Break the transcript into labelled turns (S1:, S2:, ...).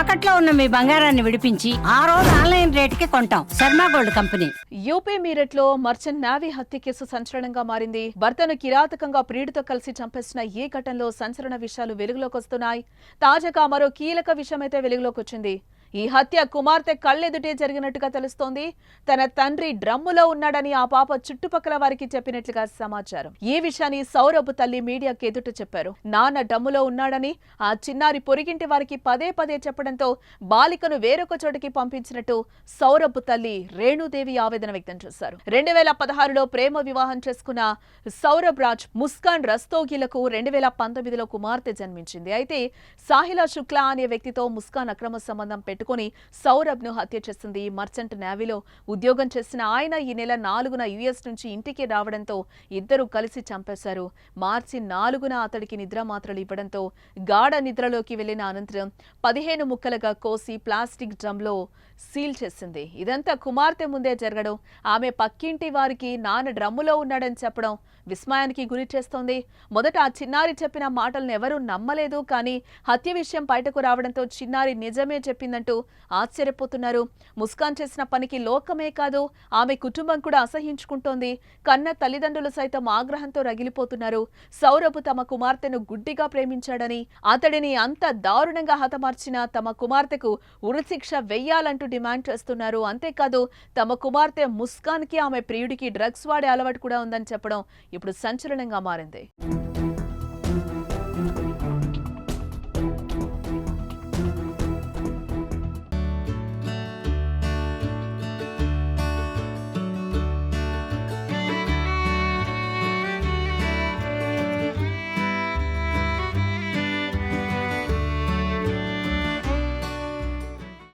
S1: తాకట్లో ఉన్న మీ బంగారాన్ని విడిపించి ఆ రోజు ఆన్లైన్ రేటుకి కొంటాం. Sharma gold company.
S2: UP Meerut లో మర్చెంట్ నేవీ హత్య కేసు సంచలనంగా మారింది. భర్తను కిరాతకంగా ప్రియుడితో కలిసి చంపేసిన ఈ ఘటనలో సంచలన విషయాలు వెలుగులోకి వస్తున్నాయి. తాజాగా మరో కీలక విషయమైతే వెలుగులోకి వచ్చింది. ఈ హత్య కుమార్తె కళ్ళెదుటే జరిగినట్టుగా తెలుస్తోంది. తన తండ్రి డ్రమ్ములో ఉన్నాడని ఆ పాప చుట్టుపక్కల వారికి చెప్పినట్లుగా సమాచారం. ఈ విషయాన్ని సౌరభ్ తల్లి మీడియాకి ఎదుట చెప్పారు. నాన్న డ్రమ్ములో ఉన్నాడని ఆ చిన్నారి పొరిగింటి వారికి పదే పదే చెప్పడంతో బాలికను వేరొక చోటికి పంపించినట్టు సౌరభ్ తల్లి రేణుదేవి ఆవేదన వ్యక్తం చేశారు. 2016లో ప్రేమ వివాహం చేసుకున్న సౌరభ్ రాజ్ ముస్కాన్ రస్తోగిలకు 2019లో కుమార్తె జన్మించింది. అయితే సాహిలా శుక్లా అనే వ్యక్తితో ముస్కాన్ అక్రమ సంబంధం పెట్టుకుని సౌరభ్ ను హత్య చేసింది. మర్చెంట్ నేవీలో ఉద్యోగం చేసిన ఆయన ఈ నెల 4న యుఎస్ నుంచి ఇంటికి రావడంతో ఇద్దరు కలిసి చంపేశారు. మార్చి 4న అతడికి నిద్ర మాత్రలు ఇవ్వడంతో గాఢ నిద్రలోకి వెళ్లిన అనంతరం 15 ముక్కలుగా కోసి ప్లాస్టిక్ డ్రమ్లో సీల్ చేసింది. ఇదంతా కుమార్తె ముందే జరగడం, ఆమె పక్కింటి వారికి నాన్న డ్రమ్ములో ఉన్నాడని చెప్పడం విస్మయానికి గురి చేస్తోంది. మొదట ఆ చిన్నారి చెప్పిన మాటలను ఎవరూ నమ్మలేదు. కానీ హత్య విషయం బయటకు రావడంతో చిన్నారి నిజమే చెప్పిందంటూ ఆశ్చర్యపోతున్నారు. ముస్కాన్ చేసిన పనికి లోకమే కాదు, ఆమె కుటుంబం కూడా అసహించుకుంటోంది. కన్న తల్లిదండ్రులు సైతం ఆగ్రహంతో రగిలిపోతున్నారు. సౌరభ్ తమ కుమార్తెను గుడ్డిగా ప్రేమించాడని, అతడిని అంత దారుణంగా హతమార్చిన తమ కుమార్తెకు ఉరిశిక్ష వెయ్యాలంటూ డిమాండ్ చేస్తున్నారు. అంతేకాదు తమ కుమార్తె ముస్కాన్ కి ఆమె ప్రియుడికి డ్రగ్స్ వాడే అలవాటు కూడా ఉందని చెప్పడం ఇప్పుడు సంచలనంగా మారింది.